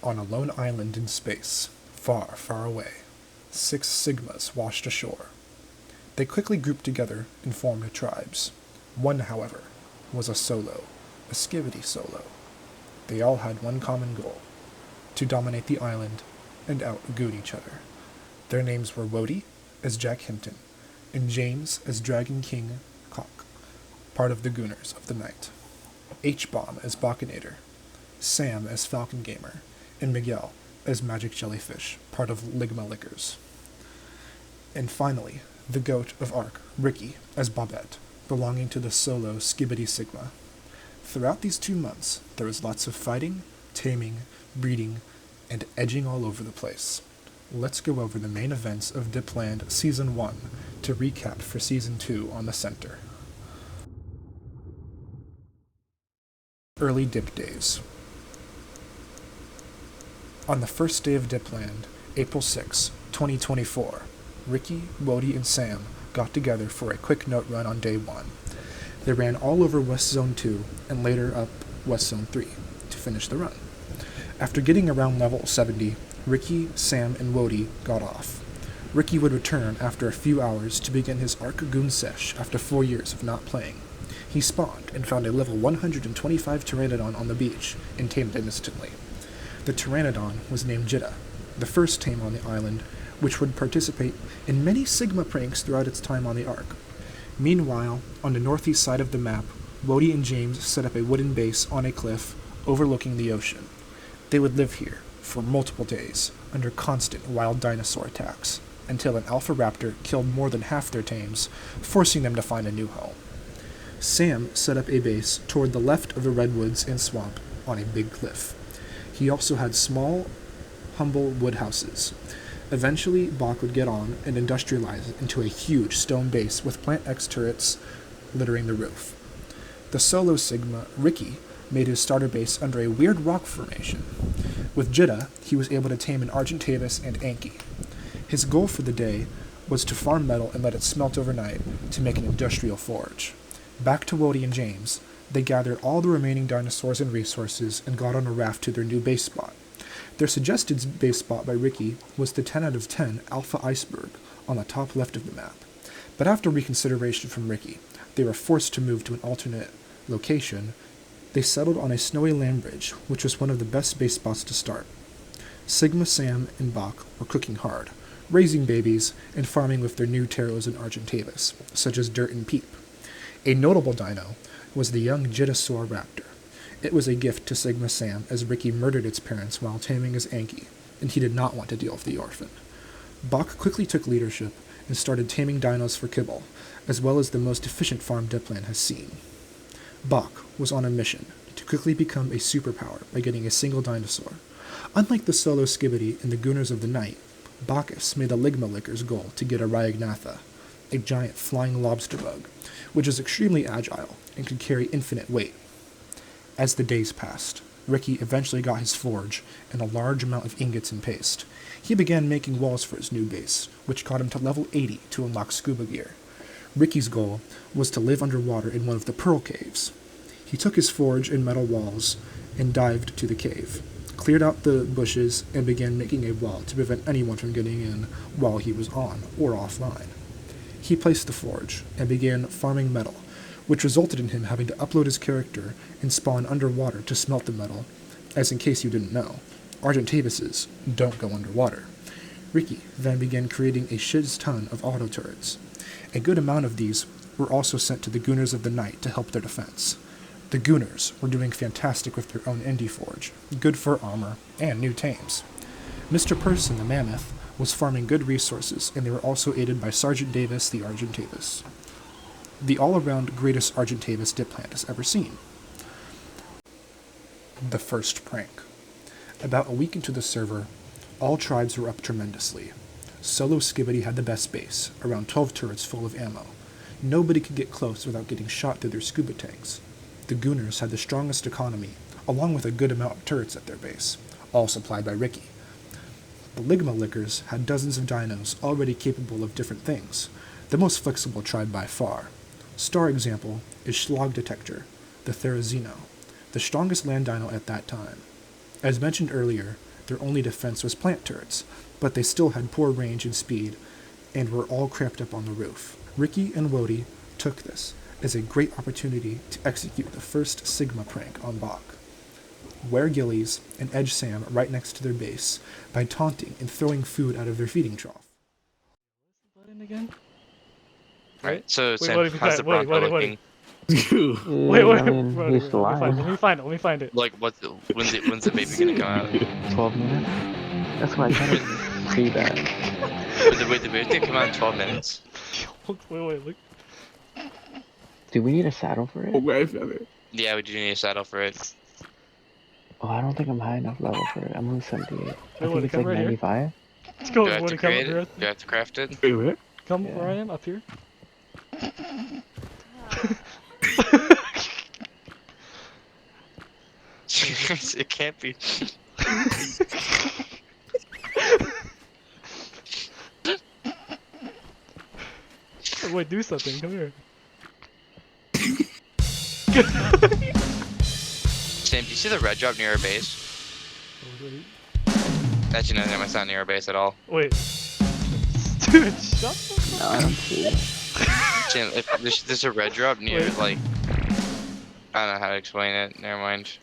On a lone island in space, far, far away, 6 Sigmas washed ashore. They quickly grouped together and formed tribes. One, however, was a solo, a skivvy solo. They all had one common goal: to dominate the island and out-goon each other. Their names were Wody as Jack Hinton, and James as Dragon King Cock, part of the Gooners of the Night, H-Bomb as Bacchinator, Sam as Falcon Gamer, and Miguel as Magic Jellyfish, part of Ligma Lickers. And finally, the goat of Ark, Ricky, as Bobette, belonging to the solo Skibbity Sigma. Throughout these 2 months, there was lots of fighting, taming, breeding, and edging all over the place. Let's go over the main events of Dipland Season 1 to recap for Season 2 on the center. Early Dip Days. On the first day of Dipland, April 6, 2024, Ricky, Wody, and Sam got together for a quick note run on day 1. They ran all over West Zone 2 and later up West Zone 3 to finish the run. After getting around level 70, Ricky, Sam, and Wody got off. Ricky would return after a few hours to begin his Ark Goon Sesh after 4 years of not playing. He spawned and found a level 125 Pteranodon on the beach and tamed it instantly. The Pteranodon was named Jitta, the first tame on the island, which would participate in many Sigma pranks throughout its time on the Ark. Meanwhile, on the northeast side of the map, Wody and James set up a wooden base on a cliff overlooking the ocean. They would live here for multiple days under constant wild dinosaur attacks until an alpha raptor killed more than half their tames, forcing them to find a new home. Sam set up a base toward the left of the redwoods and swamp on a big cliff. He also had small, humble wood houses. Eventually, Bach would get on and industrialize it into a huge stone base with Plant X turrets littering the roof. The solo Sigma, Ricky, made his starter base under a weird rock formation. With Jitta, he was able to tame an Argentavis and Anki. His goal for the day was to farm metal and let it smelt overnight to make an industrial forge. Back to Wody and James, they gathered all the remaining dinosaurs and resources and got on a raft to their new base spot. Their suggested base spot by Ricky was the 10 out of 10 Alpha Iceberg on the top left of the map. But after reconsideration from Ricky, they were forced to move to an alternate location. They settled on a snowy land bridge, which was one of the best base spots to start. Sigma, Sam, and Bach were cooking hard, raising babies, and farming with their new Pteros and Argentavis, such as Dirt and Peep. A notable dino was the young Jittasaur Raptor. It was a gift to Sigma Sam, as Ricky murdered its parents while taming his Anki, and he did not want to deal with the orphan. Bach quickly took leadership and started taming dinos for kibble, as well as the most efficient farm Dipland has seen. Bach was on a mission to quickly become a superpower by getting a single dinosaur. Unlike the solo Skibbity and the Gooners of the Night, Bacchus made the Ligma Licker's goal to get a Ryagnatha, a giant flying lobster bug, which is extremely agile and could carry infinite weight. As the days passed, Ricky eventually got his forge and a large amount of ingots and paste. He began making walls for his new base, which got him to level 80 to unlock scuba gear. Ricky's goal was to live underwater in one of the Pearl Caves. He took his forge and metal walls and dived to the cave, cleared out the bushes, and began making a wall to prevent anyone from getting in while he was on or offline. He placed the forge and began farming metal, which resulted in him having to upload his character and spawn underwater to smelt the metal, as in case you didn't know, Argentavises don't go underwater. Ricky then began creating a shiz ton of auto turrets. A good amount of these were also sent to the Gooners of the Night to help their defense. The Gooners were doing fantastic with their own indie forge, good for armor, and new tames. Mr. Person, the Mammoth, was farming good resources, and they were also aided by Sergeant Davis, the Argentavis, the all-around greatest Argentavis Dipland has ever seen. The first prank. About a week into the server, all tribes were up tremendously. Solo Skibbity had the best base, around 12 turrets full of ammo. Nobody could get close without getting shot through their scuba tanks. The Gooners had the strongest economy, along with a good amount of turrets at their base, all supplied by Ricky. The Ligma Lickers had dozens of dinos already capable of different things, the most flexible tribe by far. Star example is Schlag the Therizino, the strongest land dino at that time. As mentioned earlier, their only defense was plant turrets, but they still had poor range and speed, and were all cramped up on the roof. Ricky and Wody took this as a great opportunity to execute the first Sigma prank on Bach. Wear ghillies and edge Sam right next to their base by taunting and throwing food out of their feeding trough. Button again? Right, so Wait, Sam, how's the Bronco looking? Wait, I mean, he's alive. let me find it. Like, when's the baby gonna come out? 12 minutes? That's why I tried to see that. Wait, the baby's gonna come out in 12 minutes? Wait, look. Do we need a saddle for it? Yeah, we do need a saddle for it. Oh, I don't think I'm high enough level for it. I'm only 78. I think Woody, it's come like right here. 95. Let's go, Do I have Woody, to come create up it? Do I have to craft it? Come Yeah. where I am, up here. It can't be. Wait, do something, come here. Sam, do you see the red drop near our base? Actually, no, it's not near our base at all. Wait. Dude, shut the fuck No, I don't see it. Sam, if there's a red drop near, Wait. like, I don't know how to explain it. Never mind.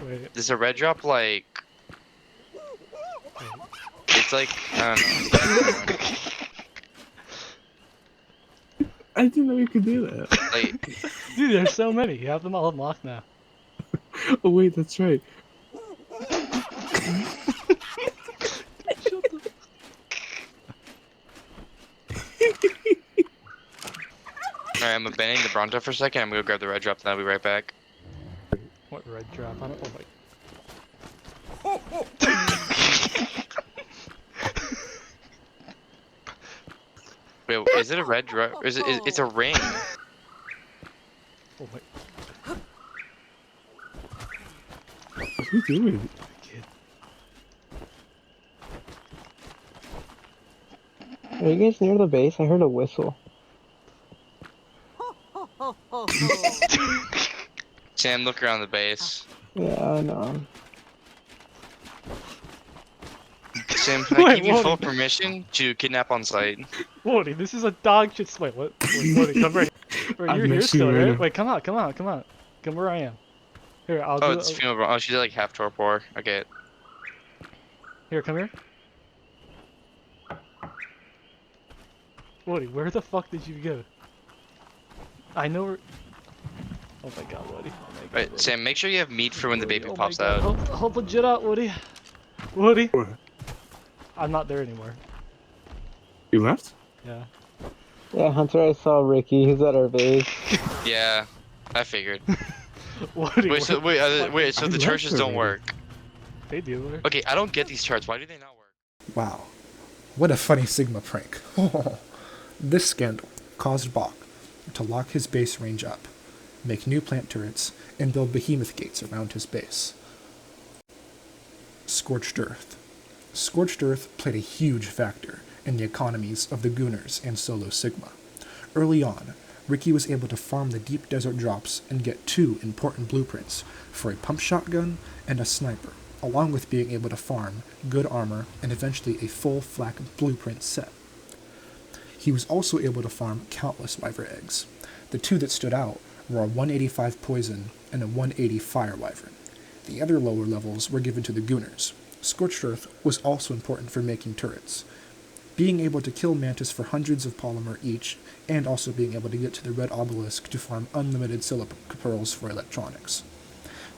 Wait. There's a red drop, like, it's like, I don't know. I didn't know you could do that. Like, Dude, there's so many. You have them all unlocked now. Oh wait, that's right. alright, I'm abandoning the Bronto for a second. I'm gonna go grab the red drop, and I'll be right back. What red drop on it? Oh my. Wait, is it a red drop? Or is it? It's a ring. Oh my. What are you doing? Kid. Are you guys near the base? I heard a whistle. Sam, look around the base. Yeah, I know. Sam, can I Wait, give you what? full permission to kidnap on site? Woody, this is a dog shit. Wait, what? Wait, Woody, come right. Wait, I'm you're here messing still, right right? now. Wait, come out. Come where I am. Here, I'll Oh, do it's it. female Bronto. Oh, she's like half torpor. Okay. Here, come here. Woody, where the fuck did you go? I know where. Oh my god, Woody. Oh my god, Right, Woody. Sam, make sure you have meat for when the baby Oh my pops god, out. Hold legit out, Woody. Woody. What? I'm not there anymore. You left? Yeah. Yeah, Hunter, I saw Ricky. He's at our base. Yeah, I figured. Woody. Wait, so where the fuck- wait, so I the left churches don't already. work. They do. Woody. Okay, I don't get these charts. Why do they not work? Wow, what a funny Sigma prank. This scandal caused Bach to lock his base range up, make new plant turrets, and build behemoth gates around his base. Scorched Earth. Scorched Earth played a huge factor in the economies of the Gooners and Solo Sigma. Early on, Ricky was able to farm the deep desert drops and get 2 important blueprints for a pump shotgun and a sniper, along with being able to farm good armor and eventually a full flak blueprint set. He was also able to farm countless wyvern eggs. The 2 that stood out were a 185 poison and a 180 fire wyvern. The other lower levels were given to the Gooners. Scorched Earth was also important for making turrets. Being able to kill Mantis for hundreds of polymer each, and also being able to get to the red obelisk to farm unlimited silica pearls for electronics.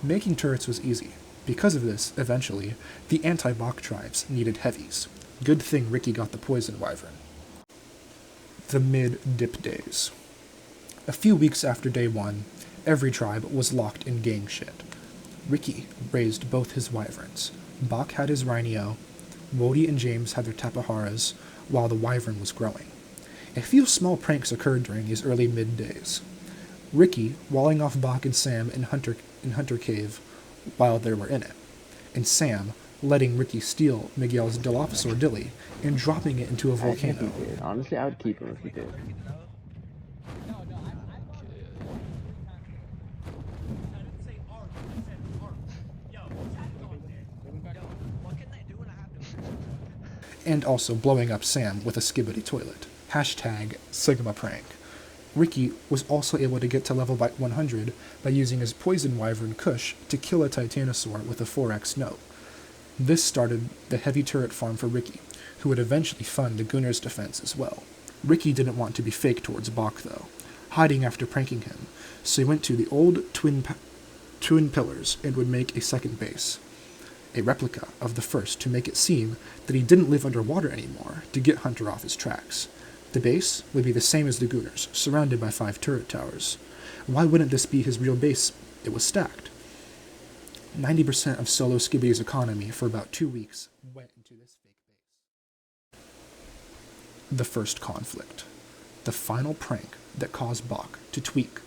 Making turrets was easy. Because of this, eventually, the anti-Bach tribes needed heavies. Good thing Ricky got the poison wyvern. The mid-dip days. A few weeks after day 1, every tribe was locked in gang shit. Ricky raised both his wyverns. Bach had his Rhinio, Wody and James had their Tapaharas, while the wyvern was growing. A few small pranks occurred during these early mid-days. Ricky walling off Bach and Sam in Hunter Cave while they were in it, and Sam letting Ricky steal Miguel's Dilophosaur Dilly and dropping it into a I think he volcano. did. Honestly, I would keep him if he did. and also blowing up Sam with a skibbity toilet. Hashtag Sigma prank. Ricky was also able to get to level 100 by using his poison wyvern Kush to kill a titanosaur with a 4x note. This started the heavy turret farm for Ricky, who would eventually fund the Gunner's defense as well. Ricky didn't want to be fake towards Bach though, hiding after pranking him, so he went to the old twin pillars and would make a second base, a replica of the first to make it seem that he didn't live underwater anymore to get Hunter off his tracks. The base would be the same as the Gunner's, surrounded by 5 turret towers. Why wouldn't this be his real base? It was stacked. 90% of Solo Skibbity's economy for about 2 weeks went into this fake base. The first conflict. The final prank that caused Bach to tweak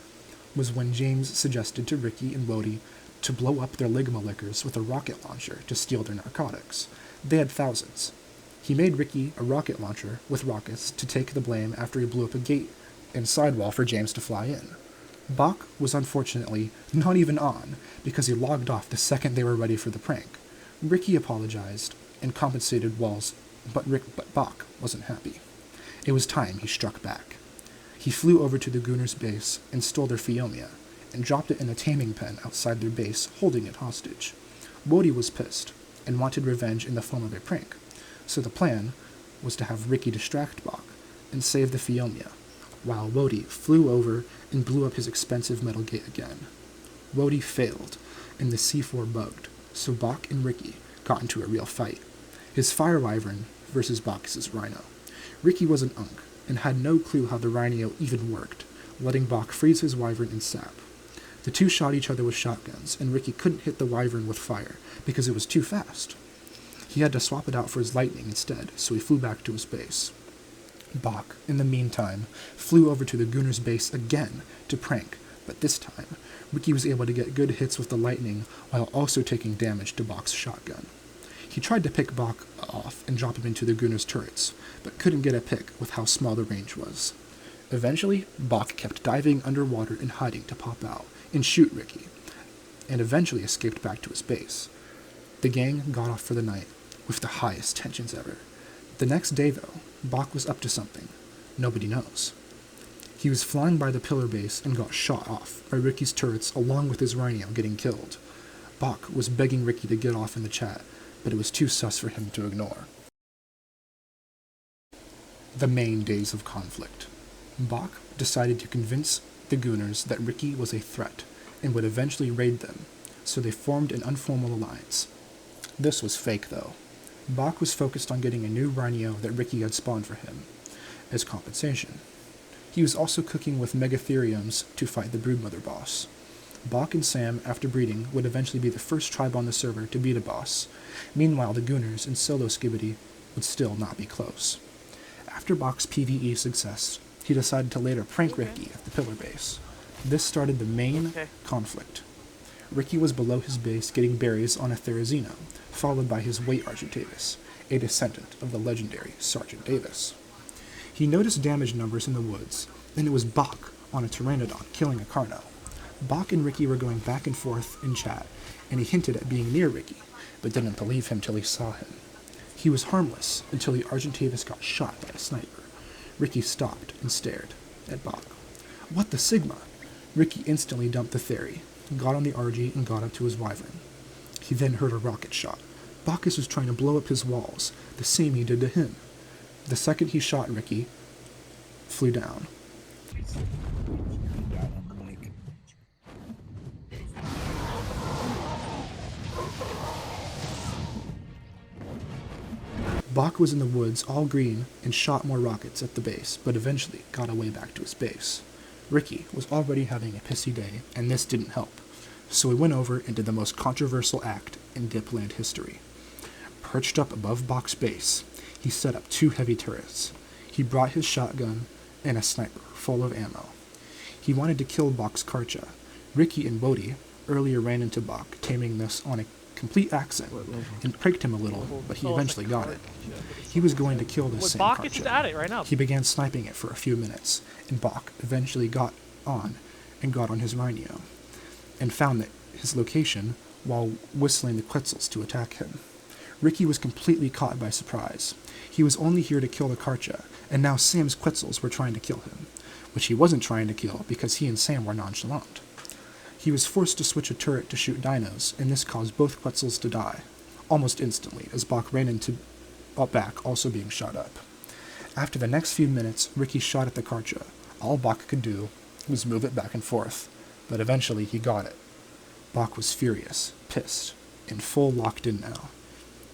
was when James suggested to Ricky and Wody to blow up their Ligma liquors with a rocket launcher to steal their narcotics. They had thousands. He made Ricky a rocket launcher with rockets to take the blame after he blew up a gate and sidewall for James to fly in. Bach was unfortunately not even on because he logged off the second they were ready for the prank. Ricky apologized and compensated Walls, but Bach wasn't happy. It was time he struck back. He flew over to the Gunner's base and stole their Phiomia, and dropped it in a taming pen outside their base, holding it hostage. Wody was pissed, and wanted revenge in the form of a prank, so the plan was to have Ricky distract Bach and save the Phiomia, while Wody flew over and blew up his expensive metal gate again. Wody failed, and the C4 bugged, so Bach and Ricky got into a real fight. His Fire Wyvern versus Bach's Rhino. Ricky was an unk, and had no clue how the Rhino even worked, letting Bach freeze his Wyvern in sap. The two shot each other with shotguns, and Ricky couldn't hit the Wyvern with fire, because it was too fast. He had to swap it out for his lightning instead, so he flew back to his base. Bach, in the meantime, flew over to the Gunner's base again to prank, but this time, Ricky was able to get good hits with the lightning while also taking damage to Bach's shotgun. He tried to pick Bach off and drop him into the Gunner's turrets, but couldn't get a pick with how small the range was. Eventually, Bach kept diving underwater and hiding to pop out and shoot Ricky, and eventually escaped back to his base. The gang got off for the night, with the highest tensions ever. The next day, though, Bach was up to something. Nobody knows. He was flying by the pillar base and got shot off by Ricky's turrets along with his Rhino getting killed. Bach was begging Ricky to get off in the chat, but it was too sus for him to ignore. The main days of conflict. Bach decided to convince the Gunners that Ricky was a threat and would eventually raid them, so they formed an informal alliance. This was fake, though. Bach was focused on getting a new Rhino that Ricky had spawned for him, as compensation. He was also cooking with Megatheriums to fight the Broodmother boss. Bach and Sam, after breeding, would eventually be the first tribe on the server to beat a boss. Meanwhile, the Gunners and Solo Skibbity would still not be close. After Bach's PvE success, he decided to later prank Ricky at the pillar base. This started the main conflict. Ricky was below his base getting berries on a Therizino, followed by his Weight Argentavis, a descendant of the legendary Sergeant Davis. He noticed damage numbers in the woods, and it was Bach on a Pteranodon killing a Carno. Bach and Ricky were going back and forth in chat, and he hinted at being near Ricky, but didn't believe him till he saw him. He was harmless until the Argentavis got shot by a sniper. Ricky stopped and stared at Bach. What the Sigma? Ricky instantly dumped the Theri, got on the Argy, and got up to his Wyvern. He then heard a rocket shot. Bacchus was trying to blow up his walls, the same he did to him. The second he shot Ricky, flew down. Bach was in the woods, all green, and shot more rockets at the base, but eventually got away back to his base. Ricky was already having a pissy day, and this didn't help, so he went over and did the most controversial act in Dipland history. Perched up above Bach's base, he set up 2 heavy turrets. He brought his shotgun and a sniper full of ammo. He wanted to kill Bach's Karcha. Ricky and Wody earlier ran into Bach, taming this on a complete accent, and pricked him a little, but he eventually got it. He was going to kill this same Bach is Karcha. at it right now. He began sniping it for a few minutes, and Bach eventually got on his Rhino, and found that his location while whistling the Quetzals to attack him. Ricky was completely caught by surprise. He was only here to kill the Karcha, and now Sam's Quetzals were trying to kill him, which he wasn't trying to kill because he and Sam were nonchalant. He was forced to switch a turret to shoot dinos, and this caused both Quetzals to die, almost instantly, as Bach ran into back, also being shot up. After the next few minutes, Ricky shot at the Karcha. All Bach could do was move it back and forth, but eventually he got it. Bach was furious, pissed, and full locked in now.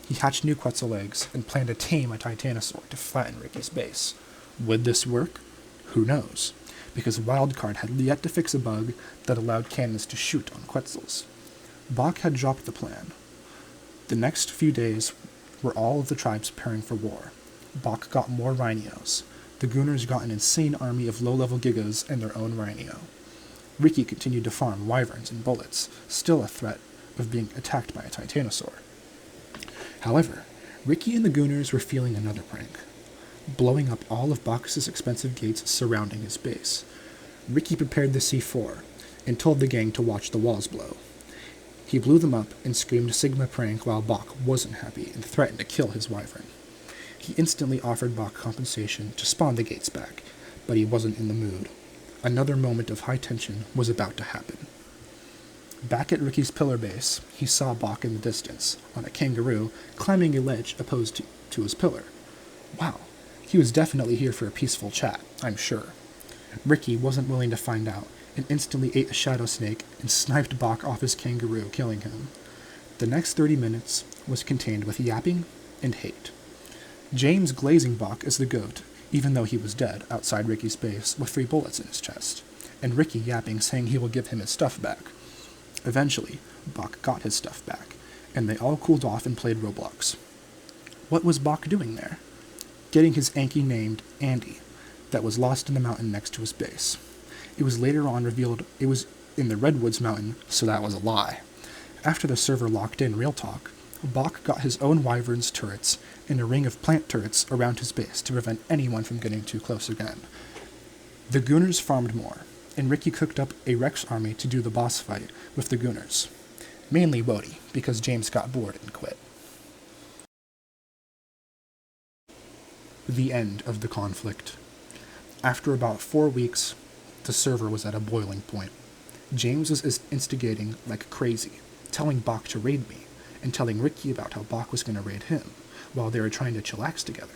He hatched new Quetzal eggs and planned to tame a Titanosaur to flatten Ricky's base. Would this work? Who knows? Because Wildcard had yet to fix a bug that allowed cannons to shoot on Quetzals. Bach had dropped the plan. The next few days were all of the tribes preparing for war. Bach got more rhinos. The Gooners got an insane army of low-level Gigas and their own rhino. Ricky continued to farm wyverns and bullets, still a threat of being attacked by a Titanosaur. However, Ricky and the Gooners were feeling another prank, blowing up all of Bacchus's expensive gates surrounding his base. Ricky prepared the C4 and told the gang to watch the walls blow. He blew them up and screamed Sigma prank while Bach wasn't happy and threatened to kill his wyvern. He instantly offered Bach compensation to spawn the gates back, but he wasn't in the mood. Another moment of high tension was about to happen. Back at Ricky's pillar base, he saw Bach in the distance, on a kangaroo, climbing a ledge opposed to his pillar. Wow, he was definitely here for a peaceful chat, I'm sure. Ricky wasn't willing to find out, and instantly ate a shadow snake and sniped Bach off his kangaroo, killing him. The next 30 minutes was contained with yapping and hate. James glazing Bach as the goat, even though he was dead, outside Ricky's base with 3 bullets in his chest, and Ricky yapping saying he will give him his stuff back. Eventually, Bach got his stuff back, and they all cooled off and played Roblox. What was Bach doing there? Getting his Anki named Andy, that was lost in the mountain next to his base. It was later on revealed it was in the Redwoods Mountain, so that was a lie. After the server locked in Real Talk, Bach got his own wyvern's turrets and a ring of plant turrets around his base to prevent anyone from getting too close again. The Gooners farmed more, and Ricky cooked up a Rex army to do the boss fight with the Gooners. Mainly Wody, because James got bored and quit. The end of the conflict. After about 4 weeks, the server was at a boiling point. James was instigating like crazy, telling Bach to raid me, and telling Ricky about how Bach was going to raid him, while they were trying to chillax together.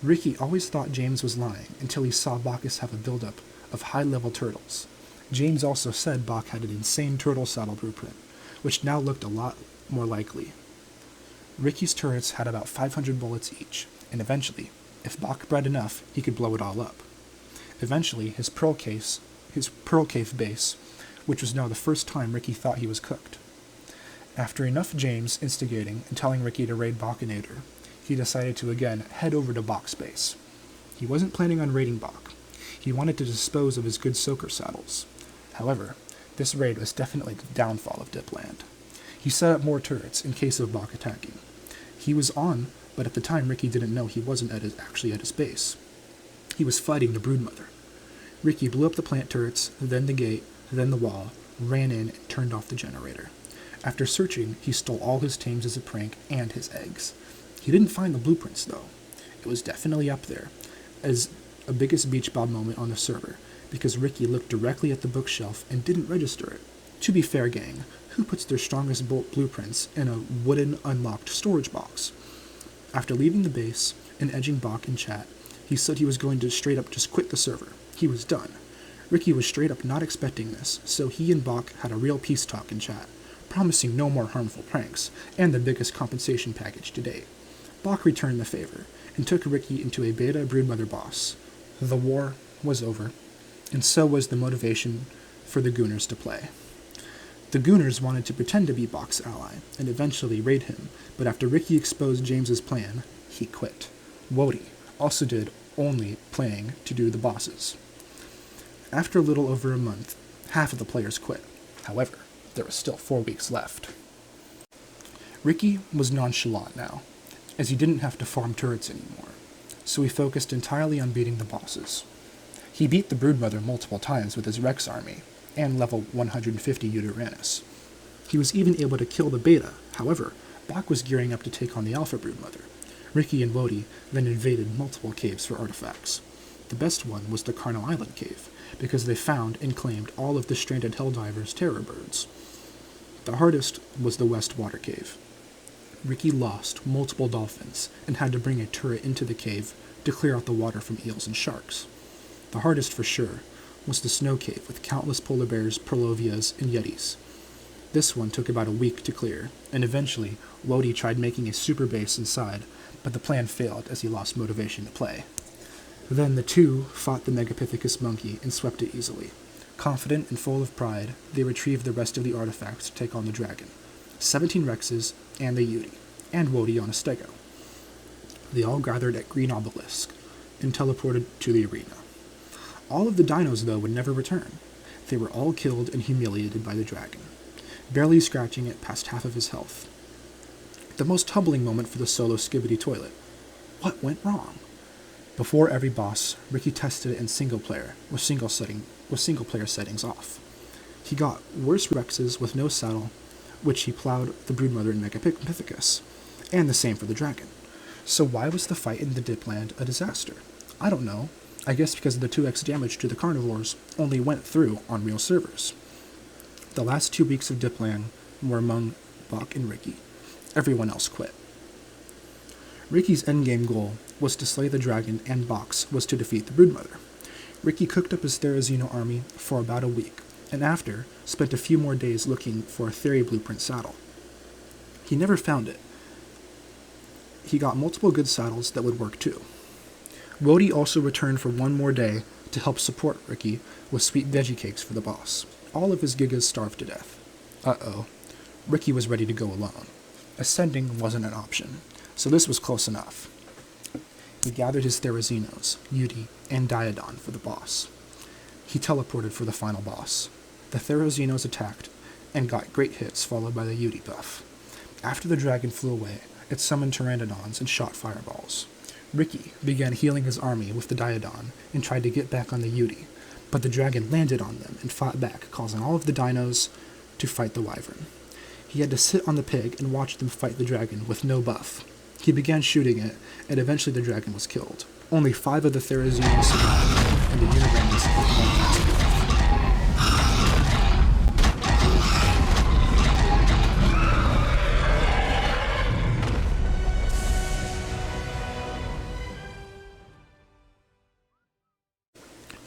Ricky always thought James was lying until he saw Bacchus have a buildup of high-level turtles. James also said Bach had an insane turtle saddle blueprint, which now looked a lot more likely. Ricky's turrets had about 500 bullets each, and eventually, if Bach bred enough, he could blow it all up. Eventually, his Pearl Cave base, which was now the first time Ricky thought he was cooked. After enough James instigating and telling Ricky to raid Bachinator, he decided to again head over to Bach's base. He wasn't planning on raiding Bach. He wanted to dispose of his good soaker saddles. However, this raid was definitely the downfall of Dipland. He set up more turrets in case of Bach attacking. He was on, but at the time Ricky didn't know he wasn't actually at his base. He was fighting the Broodmother. Ricky blew up the plant turrets, then the gate, then the wall, ran in, and turned off the generator. After searching, he stole all his tames as a prank and his eggs. He didn't find the blueprints, though. It was definitely up there, as a biggest beach bob moment on the server, because Ricky looked directly at the bookshelf and didn't register it. To be fair, gang, who puts their strongest blueprints in a wooden, unlocked storage box? After leaving the base and edging Bach in chat, he said he was going to straight up just quit the server. He was done. Ricky was straight up not expecting this, so he and Bach had a real peace talk in chat, promising no more harmful pranks, and the biggest compensation package to date. Bach returned the favor, and took Ricky into a beta Broodmother boss. The war was over, and so was the motivation for the Gooners to play. The Gooners wanted to pretend to be Bach's ally, and eventually raid him, but after Ricky exposed James's plan, he quit. Wody also did only playing to do the bosses. After a little over a month, half of the players quit. However, there was still 4 weeks left. Ricky was nonchalant now, as he didn't have to farm turrets anymore, so he focused entirely on beating the bosses. He beat the Broodmother multiple times with his Rex army, and level 150 Uranus. He was even able to kill the beta, however, Bach was gearing up to take on the Alpha Broodmother. Ricky and Wody then invaded multiple caves for artifacts. The best one was the Carnal Island cave, because they found and claimed all of the stranded Helldiver's terror birds. The hardest was the West Water Cave. Ricky lost multiple dolphins and had to bring a turret into the cave to clear out the water from eels and sharks. The hardest for sure was the Snow Cave with countless polar bears, Perlovias, and Yetis. This one took about a week to clear, and eventually Wody tried making a super base inside, but the plan failed as he lost motivation to play. Then the two fought the Megapithecus monkey and swept it easily. Confident and full of pride, they retrieved the rest of the artifacts to take on the dragon. 17 Rexes and the Yeti, and Wody on a stego. They all gathered at Green Obelisk and teleported to the arena. All of the dinos, though, would never return. They were all killed and humiliated by the dragon, barely scratching it past half of his health. The most humbling moment for the solo Skibidi toilet. What went wrong? Before every boss, Ricky tested it in single player, with single player settings off. He got worse Rexes with no saddle, which he plowed the Broodmother and Megapithecus, and the same for the dragon. So why was the fight in the Dipland a disaster? I don't know. I guess because the 2x damage to the carnivores only went through on real servers. The last 2 weeks of Dipland were among Bach and Ricky. Everyone else quit. Ricky's endgame goal was to slay the dragon, and Bach's was to defeat the Broodmother. Ricky cooked up his Therizino army for about a week, and after, spent a few more days looking for a Theory Blueprint saddle. He never found it. He got multiple good saddles that would work too. Wody also returned for one more day to help support Ricky with sweet veggie cakes for the boss. All of his gigas starved to death. Uh-oh. Ricky was ready to go alone. Ascending wasn't an option, so this was close enough. He gathered his Therizinos, Yudi, and Diodon for the boss. He teleported for the final boss. The Therizinos attacked and got great hits, followed by the Yudi buff. After the dragon flew away, it summoned Pteranodons and shot fireballs. Ricky began healing his army with the Diodon and tried to get back on the Yudi, but the dragon landed on them and fought back, causing all of the dinos to fight the wyvern. He had to sit on the pig and watch them fight the dragon with no buff. He began shooting it, and eventually the dragon was killed. Only 5 of the Therizinos survived, and the Unirans were one.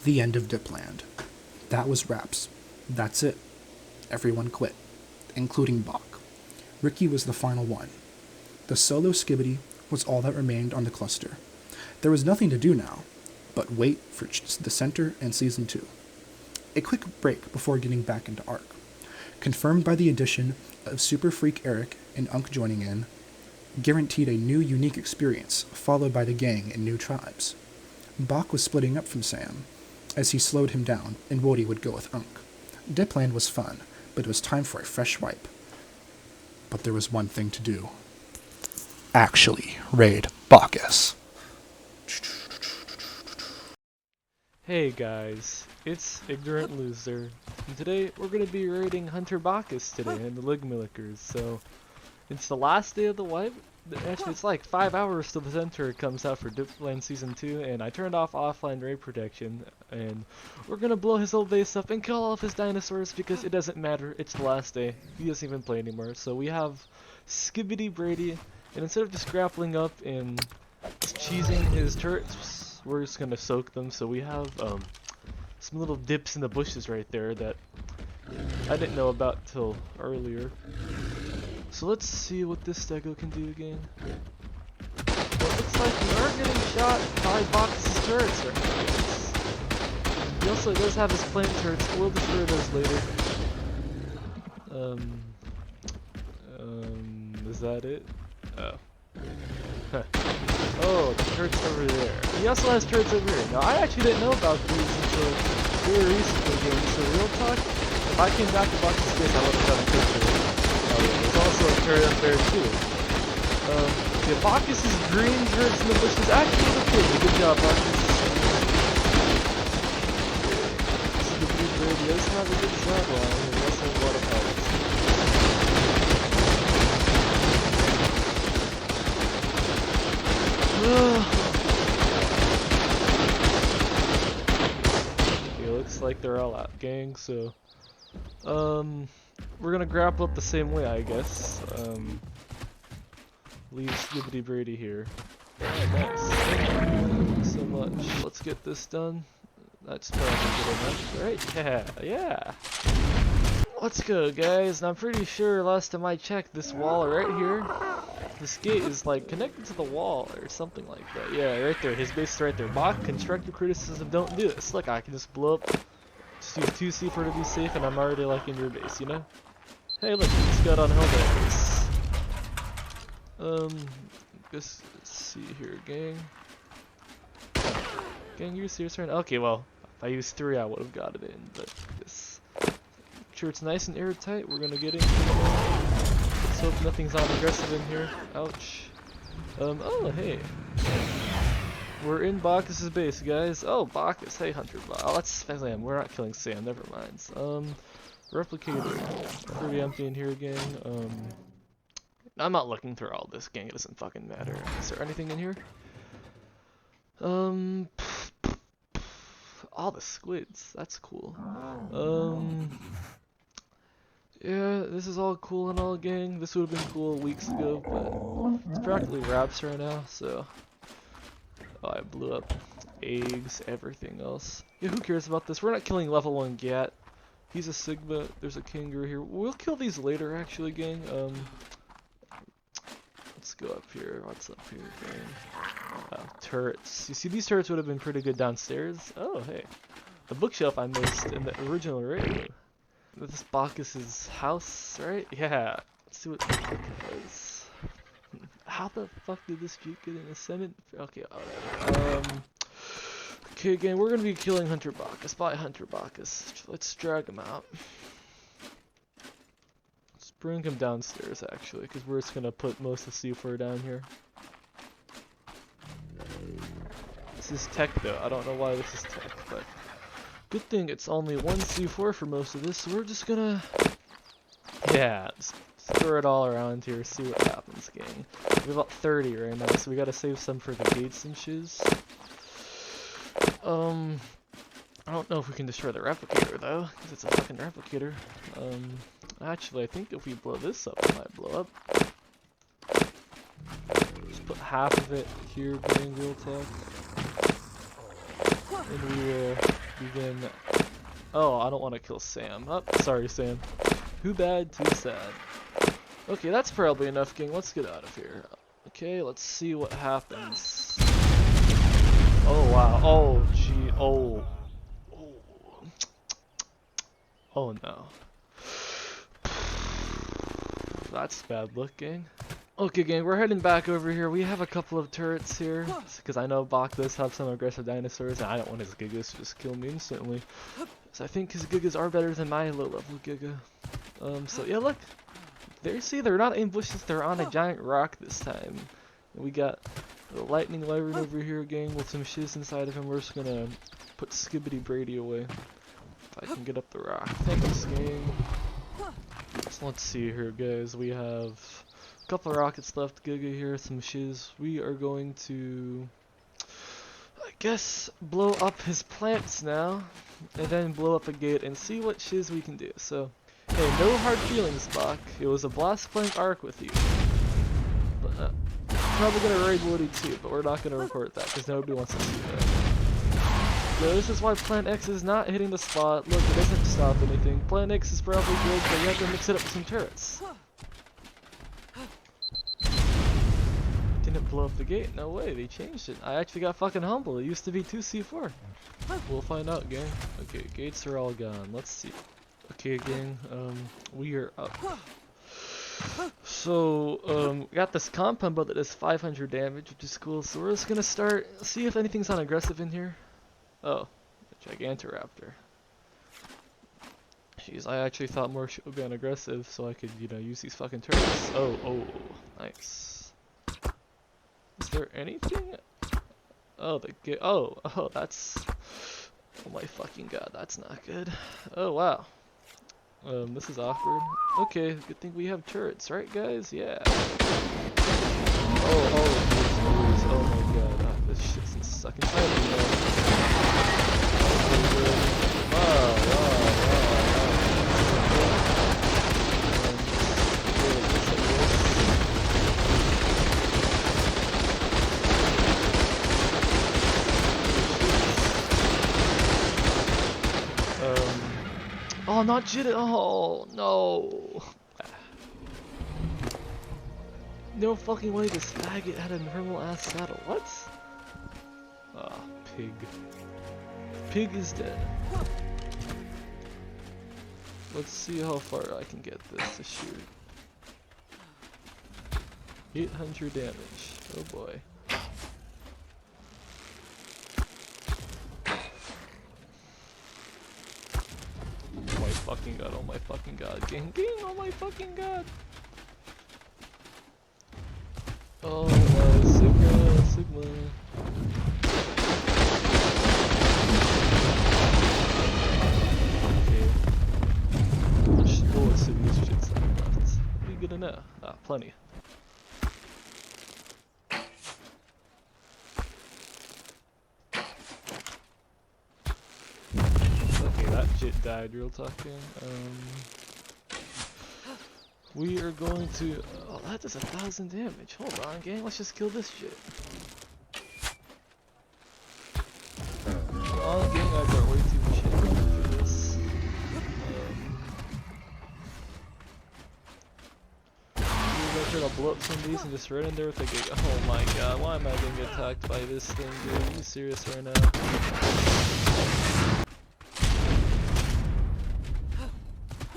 The end of Dipland. That was Raps. That's it. Everyone quit, including Bach. Ricky was the final one. The solo Skibidi was all that remained on the cluster. There was nothing to do now, but wait for the center and Season 2. A quick break before getting back into Arc. Confirmed by the addition of Super Freak Eric and Unk joining in, guaranteed a new unique experience, followed by the gang and new tribes. Bach was splitting up from Sam, as he slowed him down, and Wody would go with Unk. Dipland was fun, but it was time for a fresh wipe. But there was one thing to do. Actually raid Bacchus. Hey guys, it's IgnorantLoser, and today we're going to be raiding Hunter Bacchus today and the Ligmilickers. So, it's the last day of the wipe. Actually, it's like 5 hours till the center comes out for Dipland Season 2, and I turned off offline raid protection, and we're gonna blow his whole base up and kill all of his dinosaurs because it doesn't matter, it's the last day. He doesn't even play anymore. So we have Skibidi Brady, and instead of just grappling up and cheesing his turrets, we're just gonna soak them. So we have some little dips in the bushes right there that I didn't know about till earlier. So let's see what this stego can do again. Well, it looks like we are getting shot by Bacchus' turrets right now. He also does have his plant turrets, we'll destroy those later. Is that it? Oh. Huh. Oh, the turrets over there. He also has turrets over here. Now, I actually didn't know about these until very recently game, so real talk, if I came back to Bacchus' base, I would have done a picture. There's also a turret up there too. Yeah, Bacchus' green turrets in the bushes actually look good. Good job, Bacchus. The blue bird does have a good sideline, and he also has a lot of pellets. like they're all out, gang. So, we're gonna grapple up the same way, I guess. Leave Skibbity Brady here. Oh, nice. Thank you so much. Let's get this done. That's probably good enough, right? Yeah. Let's go, guys. And I'm pretty sure last time I checked, this wall right here, this gate is like connected to the wall or something like that. Yeah, right there. His base is right there. Bach, constructive criticism, don't do this. Look, I can just blow up, just use 2C4 to be safe, and I'm already like in your base, you know? Hey, look, he just got on Helldiver's. Let's see here, gang. Gang, you serious right now? Okay, well, if I used 3, I would have got it in, but this. Sure, it's nice and airtight. We're gonna get in. Let's hope nothing's on aggressive in here. Ouch. Oh, hey. We're in Bacchus's base, guys. Oh, Bacchus. Hey, Hunter. Oh, that's Sam. We're not killing Sam. Never mind. Replicator. Pretty empty in here, gang. I'm not looking through all this, gang. It doesn't fucking matter. Is there anything in here? All the squids. That's cool. Yeah, this is all cool and all, gang. This would have been cool weeks ago, but it's practically wraps right now, so. Oh, I blew up eggs, everything else. Yeah, who cares about this? We're not killing level 1 Gat. He's a Sigma. There's a Kangaroo here. We'll kill these later, actually, gang. Let's go up here. What's up here, gang? Turrets. You see, these turrets would have been pretty good downstairs. Oh, hey. The bookshelf I missed in the original radio. This is Bacchus's house, right? Yeah. Let's see what the fuck it was. How the fuck did this Jeep get in a cement? Okay, alright. Okay, again, we're gonna be killing Hunter Bacchus by Hunter Bacchus. Let's drag him out. Let's bring him downstairs, actually, because we're just gonna put most of C4 down here. This is tech, though. I don't know why this is tech, but good thing it's only 1 C4 for most of this, so we're just gonna, yeah, just throw it all around here, see what happens, gang. We have about 30 right now, so we gotta save some for the gates and shiz. I don't know if we can destroy the replicator, though, because it's a fucking replicator. Actually, I think if we blow this up, it might blow up. Just put half of it here, gang, real talk. And we will begin. Oh, I don't want to kill Sam. Oh, sorry, Sam. Too bad, too sad. Okay, that's probably enough, gang. Let's get out of here. Okay, let's see what happens. Oh, wow. Oh, gee. Oh. Oh, no. That's bad luck, gang. Okay, gang, we're heading back over here. We have a couple of turrets here, because I know Bach does have some aggressive dinosaurs, and I don't want his Gigas to just kill me instantly. So I think his Gigas are better than my low-level Giga. So yeah, look. There, see, they're not in bushes, they're on a giant rock this time. And we got the lightning wyvern over here, gang, with some shiz inside of him. We're just gonna put Skibbity Brady away. If I can get up the rock. Thanks, gang. So let's see here, guys. We have couple of rockets left, Giga here, some shiz. We are going to, I guess, blow up his plants now, and then blow up a gate and see what shiz we can do. So, hey, no hard feelings, Bach. It was a blast playing Ark with you. But, probably gonna raid Woody too, but we're not gonna report that because nobody wants to see that. So this is why Plant X is not hitting the spot. Look, it doesn't stop anything. Plant X is probably good, but you have to mix it up with some turrets. Didn't blow up the gate. No way, they changed it. I actually got fucking humble. It used to be 2C4. We'll find out, gang. Okay, gates are all gone. Let's see. Okay, gang. We are up. So, got this compound build that does 500 damage, which is cool. So we're just gonna start, see if anything's on aggressive in here. Oh, a Gigantoraptor. Jeez, I actually thought more shit would be on aggressive, so I could, you know, use these fucking turrets. Oh, nice. Is there anything? Oh, that's, oh my fucking god, that's not good. Oh wow. This is awkward. Okay, good thing we have turrets, right guys? Yeah. Oh my god, this shit's sucking tight. Wow. Oh, not jitted. Oh, no. No fucking way this faggot had a normal ass saddle. What? Ah, pig. Pig is dead. Let's see how far I can get this to shoot. 800 damage. Oh boy. Oh my fucking god, oh my fucking god. Gang, gang, oh my fucking god. Oh my Sigma, Sigma. Okay. Let's bullet see these shits that are left. What are you gonna know? Ah, plenty. Okay, that shit died real talking. We are going to. Oh, that does 1,000 damage. Hold on, gang. Let's just kill this shit. Oh, gang, I got way too much shit going for this. We're gonna try to blow up some of these and just run in there with a gig. Oh my god, why am I getting attacked by this thing, dude? Are you serious right now?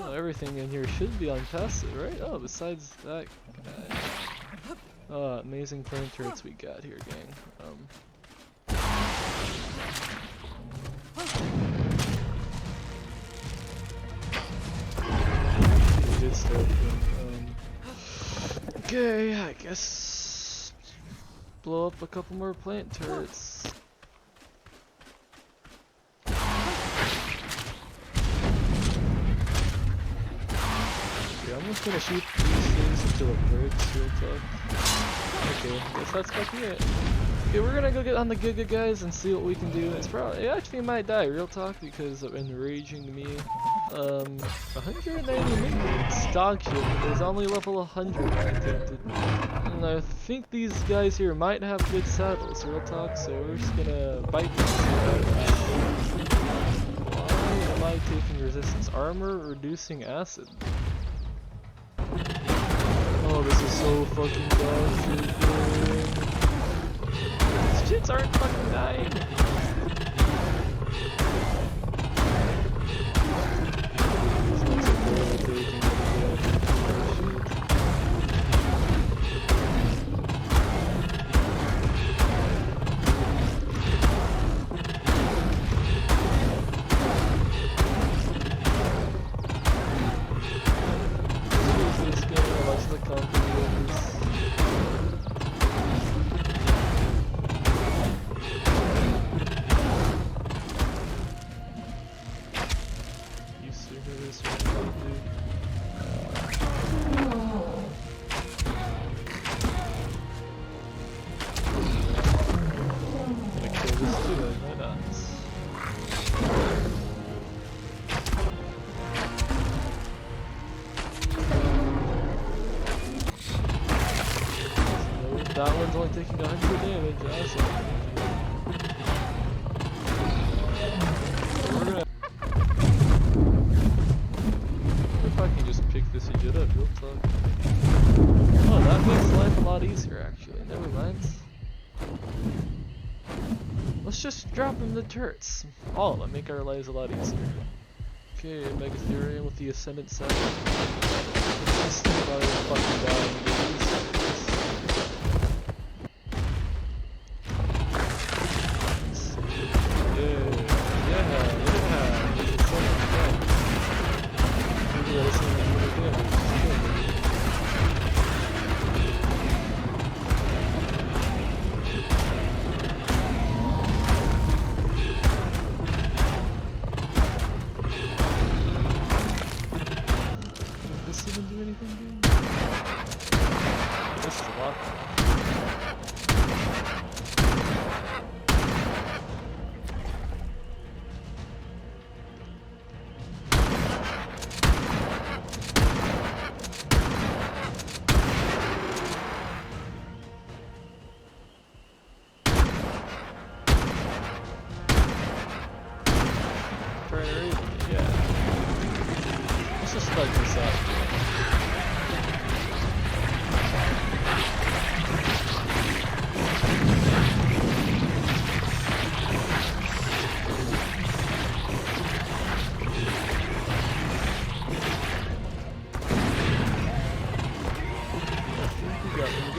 Oh, everything in here should be untested, right? Oh, besides that guy. Oh, amazing flame turrets we got here, gang. We did start doing, okay, I guess blow up a couple more plant turrets. I'm just gonna shoot these things until it breaks real tough. Okay, I guess that's fucking it. Okay, we're gonna go get on the Giga guys and see what we can do. It actually might die real talk because of enraging me. 190 minions, dog shit. There's only level 100 I attempted. And I think these guys here might have good saddles real talk, so we're just gonna bite them. Why am I taking resistance? Armor reducing acid. Oh, this is so fucking dog shit, dude. These shits aren't fucking dying. These ones are barely taking it again. Oh, shit. This game, watch the company. You serious right now, dude? I'm gonna kill this too, why not? That one's only taking 100 damage, awesome. We're gonna... If I can just pick this shit up real talk. Oh, that makes life a lot easier actually, never mind. Let's just drop in the turrets. All of them make our lives a lot easier. Okay, Megatherium with the Ascendant set. This thing probably fucking dying.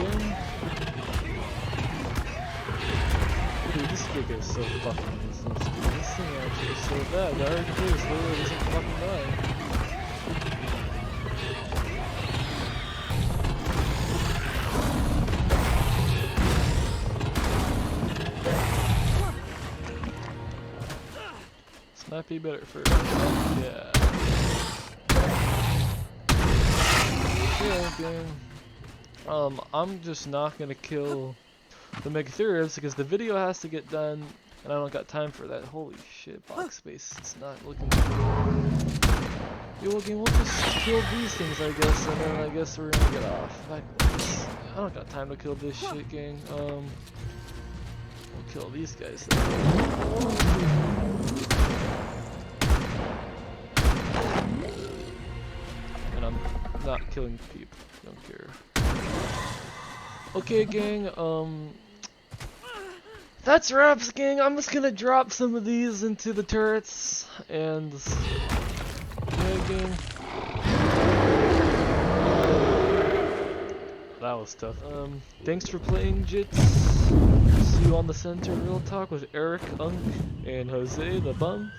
gang. Dude, this kick is so fucking useless, dude. This thing actually is so bad. The hard case literally doesn't fucking die. This might be better for yeah. Yeah, gang. I'm just not gonna kill the Megatheriums because the video has to get done and I don't got time for that. Holy shit, box space. It's not looking good. Yeah, well, gang, we'll just kill these things, I guess, and then I guess we're gonna get off. I don't got time to kill this shit, gang. We'll kill these guys then. And I'm not killing people. Don't care. Okay, gang, that's wraps, gang. I'm just gonna drop some of these into the turrets, and yeah, gang. That was tough. Thanks for playing, Jits. See you on the center real talk with Eric, Unk, and Jose the Bum.